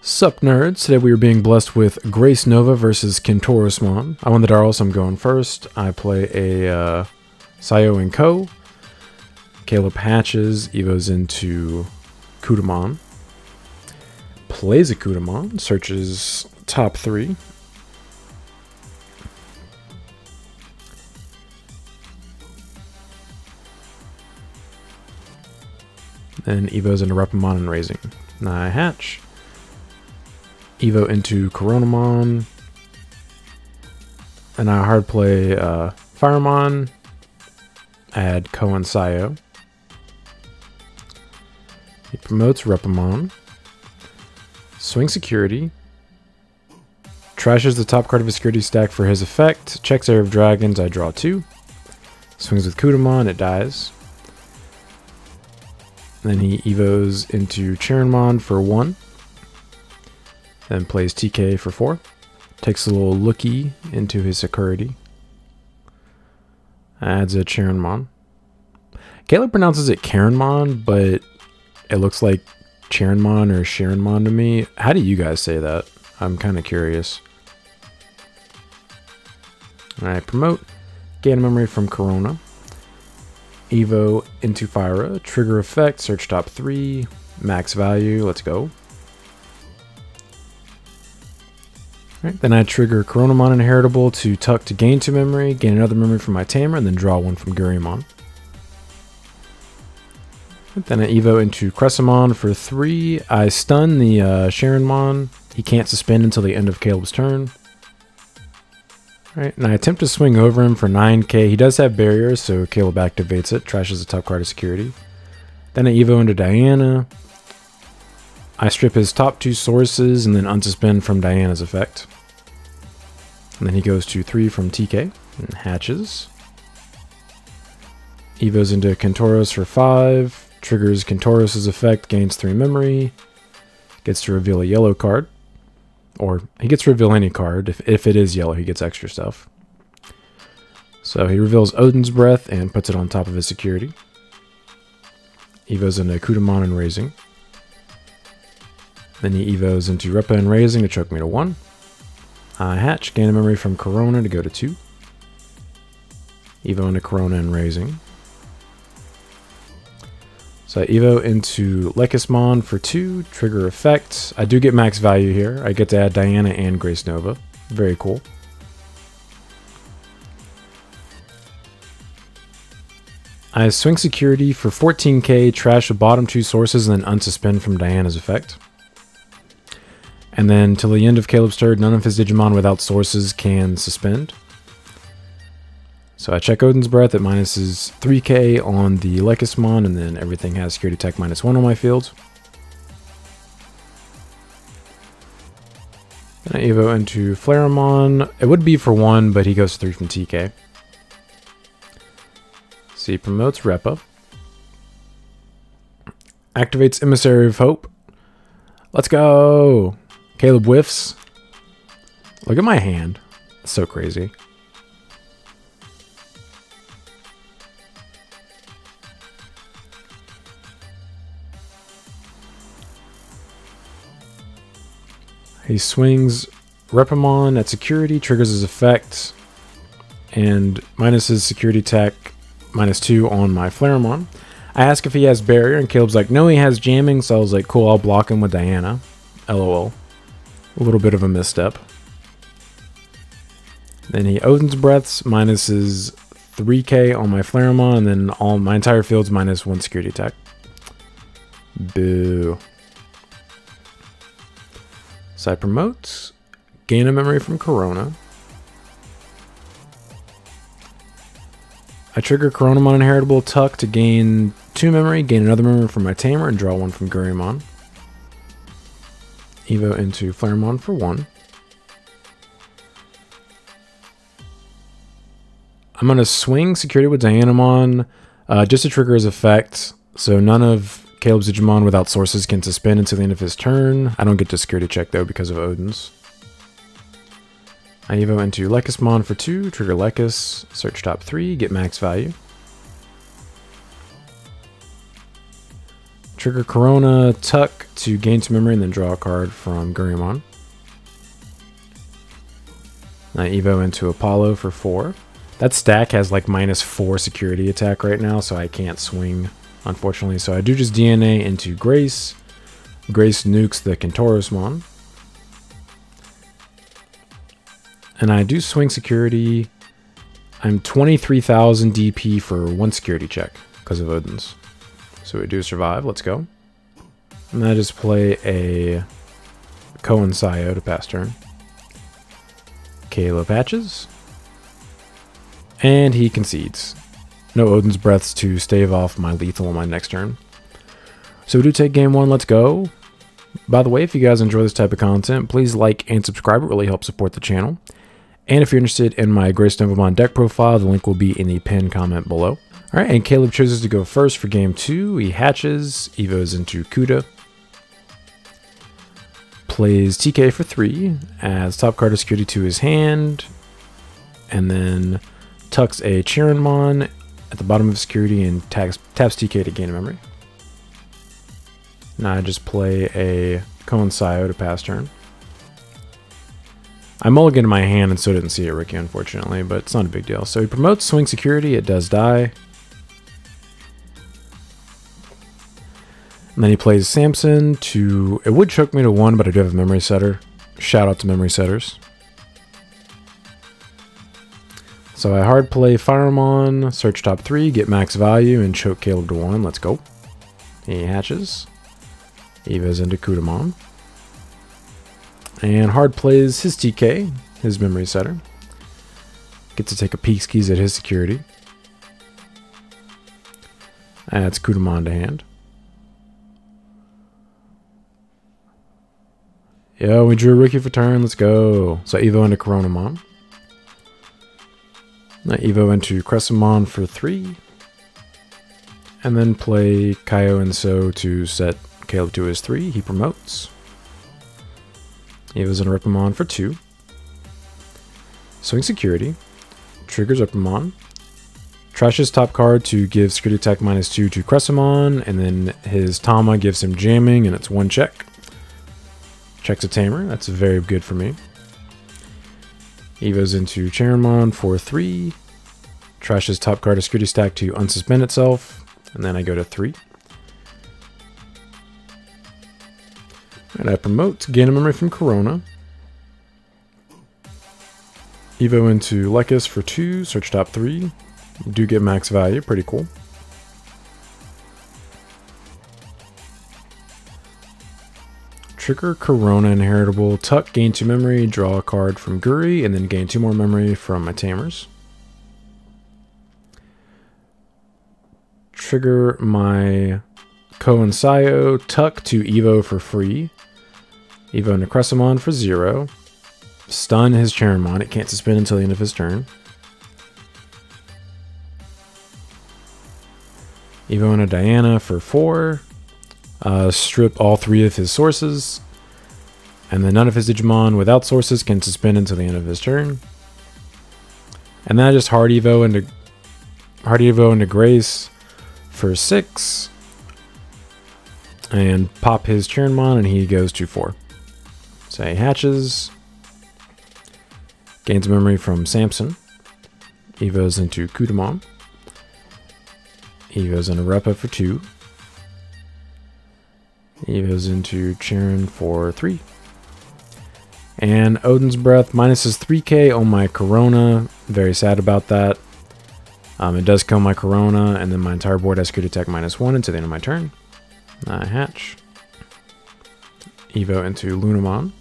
Sup nerds, today we are being blessed with GraceNova versus Kentaurosmon. I won the Darl, so I'm going first. I play a Sayo and Ko. Caleb hatches, evos into Kutaumon. Plays a Kutaumon, searches top 3. Then evos into Repamon and raising. Now I hatch. Evo into Kentaurosmon. And I hard play Firemon. Add Ko and Sayo. He promotes Repamon. Swing security. Trashes the top card of his security stack for his effect. Checks Air of Dragons, I draw 2. Swings with Kutaumon, it dies. Then he evos into Chirinmon for 1. Then plays TK for 4. Takes a little lookie into his security. Adds a Chirinmon. Caleb pronounces it Karenmon, but it looks like Chirinmon or Chirinmon to me. How do you guys say that? I'm kind of curious. I promote. Gain memory from Corona. Evo into Fyra. Trigger effect. Search top 3. Max value. Let's go. Right, then I trigger Kentaurosmon Inheritable to tuck to gain 2 memory, gain another memory from my Tamer, and then draw 1 from Gurimon. Then I evo into Crescimon for 3. I stun the Chirinmon. He can't suspend until the end of Caleb's turn. Right, and I attempt to swing over him for 9k. He does have barriers, so Caleb activates it, trashes the top card of security. Then I evo into Diana. I strip his top 2 sources and then unsuspend from Diana's effect. And then he goes to 3 from TK and hatches. Evos into Kentauros for 5. Triggers Kentauros' effect, gains 3 memory. Gets to reveal a yellow card. Or he gets to reveal any card. If it is yellow, he gets extra stuff. So he reveals Odin's Breath and puts it on top of his security. Evos into Kutaumon and raising. Then he evos into Repa and raising to choke me to 1. I hatch, gain a memory from Corona to go to 2. Evo into Corona and raising. So I evo into Lekismon for 2, trigger effect. I do get max value here. I get to add Diana and GraceNova. Very cool. I swing security for 14k, trash the bottom 2 sources, and then unsuspend from Diana's effect. And then till the end of Caleb's turn, none of his Digimon without sources can suspend. So I check Odin's Breath. It minuses 3k on the Lekismon, and then everything has security tech -1 on my field. Then I evo into Flareamon. It would be for 1, but he goes 3 from TK. So he promotes Repa. Activates Emissary of Hope. Let's go! Caleb whiffs. Look at my hand. It's so crazy. He swings Repamon at security, triggers his effect, and minuses security tech -2 on my Flareamon. I ask if he has barrier, and Caleb's like, no, he has jamming, so I was like, cool, I'll block him with Diana. LOL. A little bit of a misstep. Then he Odin's Breaths, minuses 3k on my Flareamon, and then all my entire field's -1 security tech. Boo. So I promote, gain a memory from Corona. I trigger Kentaurosmon Inheritable tuck to gain 2 memory, gain another memory from my Tamer, and draw 1 from Gurimon. Evo into Flareamon for 1. I'm going to swing security with Dianamon just to trigger his effect. So none of Caleb's Digimon without sources can suspend until the end of his turn. I don't get to security check though because of Odin's. I evo into Lekismon for 2, trigger Lekis, search top 3, get max value. Trigger Corona, tuck to gain 2 memory, and then draw a card from Gurumon. I Evo into Apollo for 4. That stack has like -4 security attack right now, so I can't swing, unfortunately. So I do just DNA into Grace. Grace nukes the Kentaurosmon. And I do swing security. I'm 23,000 DP for 1 security check because of Odin's. So we do survive. Let's go. And I just play a Koen Sayo to pass turn. Kalo patches. And he concedes. No Odin's Breaths to stave off my lethal on my next turn. So we do take game 1. Let's go. By the way, if you guys enjoy this type of content, please like and subscribe. It really helps support the channel. And if you're interested in my GraceNovamon deck profile, the link will be in the pinned comment below. Alright, and Caleb chooses to go first for game 2. He hatches, Evos into Kuda. Plays TK for 3, adds top card of security to his hand, and then tucks a Chironmon at the bottom of security and taps TK to gain a memory. Now I just play a Koen Sayo to pass turn. I mulliganed my hand and so didn't see it, Ricky, unfortunately, but it's not a big deal. So he promotes swing security, it does die. And then he plays Samson to... It would choke me to 1, but I do have a memory setter. Shout out to memory setters. So I hard play Firemon, search top 3, get max value, and choke Caleb to 1. Let's go. He hatches. Eva's into Kudamon. And hard plays his TK, his memory setter. Gets to take a peek skis at his security. Adds Kudamon to hand. Yo, we drew a Ricky for turn. Let's go. So Evo into Coronamon. Now Evo into Crescimon for 3. And then play Kaio and So to set Caleb to his 3. He promotes. Evo's into Ripamon for 2. Swing security. Triggers Ripamon. Trashes top card to give security attack -2 to Crescimon. And then his Tama gives him jamming and it's 1 check. Checks a Tamer. That's very good for me. Evo's into Chironmon for 3. Trashes top card of security stack to unsuspend itself. And then I go to 3. And I promote, gain a memory from Corona. Evo into Lekis for 2, search top 3. Do get max value, pretty cool. Trigger Corona inheritable, tuck, gain 2 memory, draw a card from Guri, and then gain 2 more memory from my Tamers. Trigger my Koen Sayo, tuck to Evo for free. Evo into Crescimon for 0. Stun his Chironmon, it can't suspend until the end of his turn. Evo into Diana for 4. Strip all 3 of his sources. And then none of his Digimon without sources can suspend until the end of his turn. And then I just hard Evo into Grace for 6. And pop his Chironmon and he goes to 4. So he hatches. Gains memory from Samson. Evo's into Kudamon. Evo's into Repa for 2. Evo's into Chiron for 3. And Odin's Breath minus his 3k on my Corona. Very sad about that. It does kill my Corona, and then my entire board has security attack -1 until the end of my turn. I hatch. Evo into Lunamon.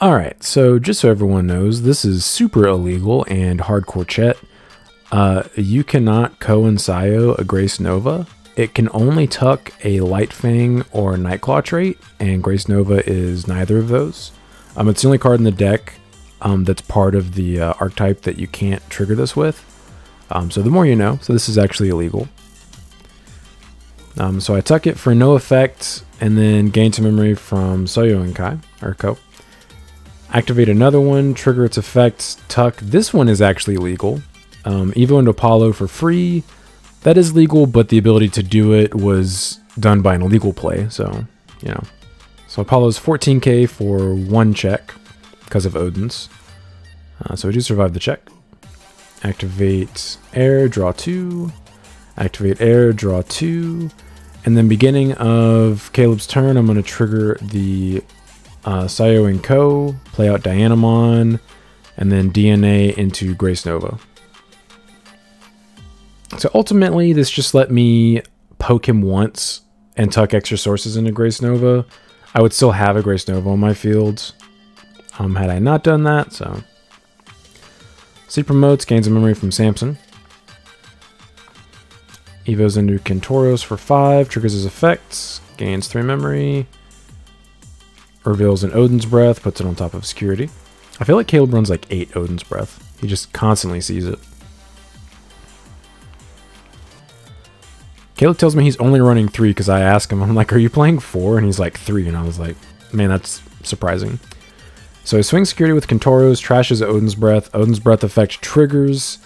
Alright, so just so everyone knows, this is super illegal and hardcore chat. You cannot Koen Sayo a Grace Nova. It can only tuck a Light Fang or Nightclaw trait, and Grace Nova is neither of those. It's the only card in the deck that's part of the archetype that you can't trigger this with. So the more you know. So this is actually illegal. So I tuck it for no effect, and then gain 2 memory from Soyo and Kai, or Ko. Activate another one, trigger its effects, tuck. This one is actually illegal. Evo into Apollo for free. That is legal, but the ability to do it was done by an illegal play, so, you know. So Apollo's 14k for 1 check because of Odin's. So we do survive the check. Activate air, draw 2. Activate air, draw 2. And then beginning of Caleb's turn, I'm going to trigger the Sayo and Co, play out Dianamon, and then DNA into GraceNova. So ultimately, this just let me poke him once and tuck extra sources into GraceNova. I would still have a GraceNova on my field had I not done that. So Sleep promotes, gains a memory from Samson. Evos into Kentauros for 5, triggers his effects, gains 3 memory. Reveals an Odin's Breath, puts it on top of security. I feel like Caleb runs like 8 Odin's Breath. He just constantly sees it. Caleb tells me he's only running 3 because I ask him, I'm like, are you playing 4? And he's like 3, and I was like, man, that's surprising. So he swings security with Kentauros, trashes Odin's Breath. Odin's Breath effect triggers.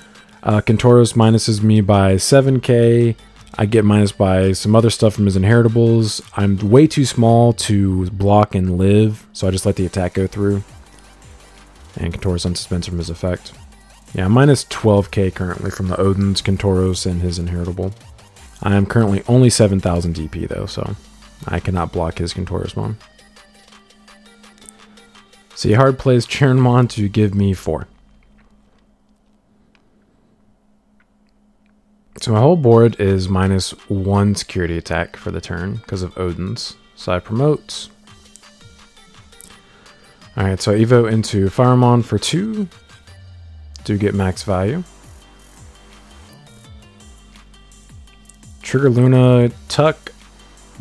Kentauros minuses me by 7k. I get minus by some other stuff from his inheritables. I'm way too small to block and live, so I just let the attack go through. And Kentauros unsuspends from his effect. Yeah, I'm minus 12k currently from the Odin's, Kentauros, and his inheritable. I am currently only 7,000 DP though, so I cannot block his Kentaurosmon. So he hard plays Charonmon to give me 4. So my whole board is minus 1 security attack for the turn because of Odin's. So I promote. Alright, so I Evo into Firemon for 2 to get max value. Trigger Luna, tuck,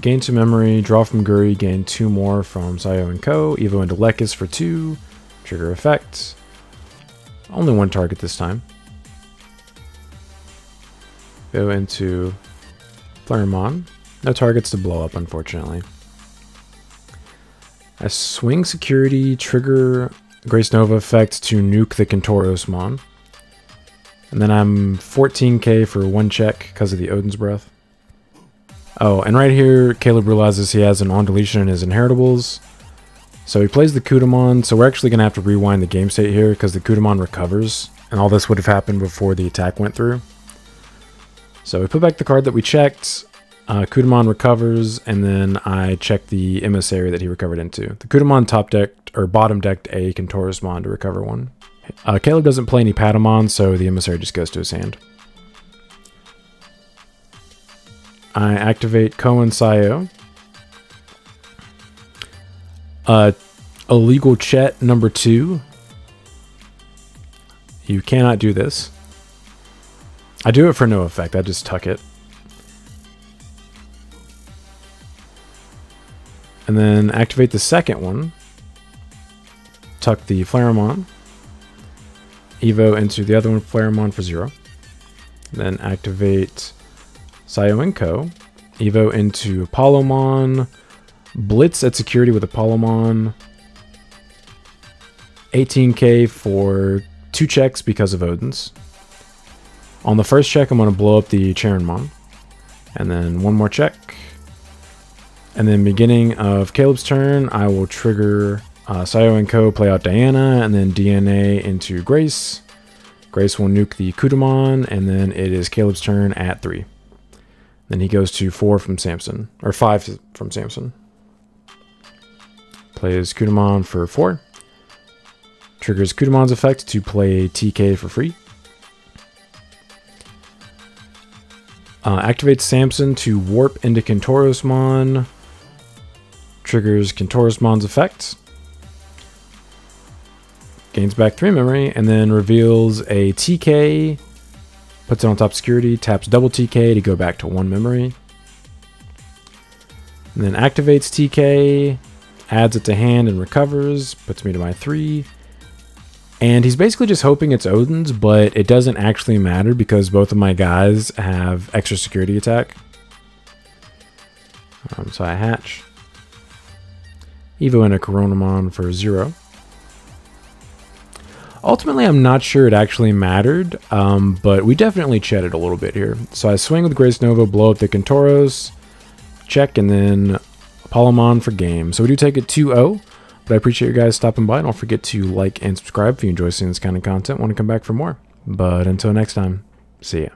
gain 2 memory, draw from Guri, gain 2 more from Sayo and Co. Evo into Lekis for 2, trigger effects. Only 1 target this time. Go into Flareon. No targets to blow up, unfortunately. I swing security, trigger GraceNova effect to nuke the Kentaurosmon. And then I'm 14k for 1 check because of the Odin's Breath. Oh, and right here, Caleb realizes he has an on deletion in his inheritables. So he plays the Kudamon, so we're actually going to have to rewind the game state here because the Kudamon recovers. And all this would have happened before the attack went through. So we put back the card that we checked. Kudamon recovers, and then I check the emissary that he recovered into. The Kudamon top decked or bottom decked a Kentaurosmon to recover 1. Caleb doesn't play any Patamon, so the emissary just goes to his hand. I activate Ko and Sayo. Illegal Chet number 2. You cannot do this. I do it for no effect. I just tuck it. And then activate the second one. Tuck the Flareon. Evo into the other one, Flareon for 0. Then activate Sayo and Co. Evo into Apollomon. Blitz at security with Apollomon. 18k for 2 checks because of Odin's. On the first check, I'm going to blow up the Charonmon. And then 1 more check. And then beginning of Caleb's turn, I will trigger Sayo and Co. play out Diana, and then DNA into Grace. Grace will nuke the Kudamon, and then it is Caleb's turn at 3. Then he goes to 4 from Samson, or 5 from Samson. Plays Kudamon for 4. Triggers Kudamon's effect to play TK for free. Activates Samson to warp into Kentaurosmon. Triggers Kentaurosmon's effect. Gains back 3 memory, and then reveals a TK. Puts it on top security, taps double TK to go back to 1 memory. And then activates TK, adds it to hand and recovers, puts me to my 3. And he's basically just hoping it's Odin's, but it doesn't actually matter because both of my guys have extra security attack. So I hatch. Evo and a Coronamon for 0. Ultimately, I'm not sure it actually mattered, but we definitely chatted a little bit here. So I swing with GraceNova, blow up the Kentauros, check, and then Apollomon for game. So we do take it 2-0, but I appreciate you guys stopping by. Don't forget to like and subscribe if you enjoy seeing this kind of content. Want to come back for more. But until next time, see ya.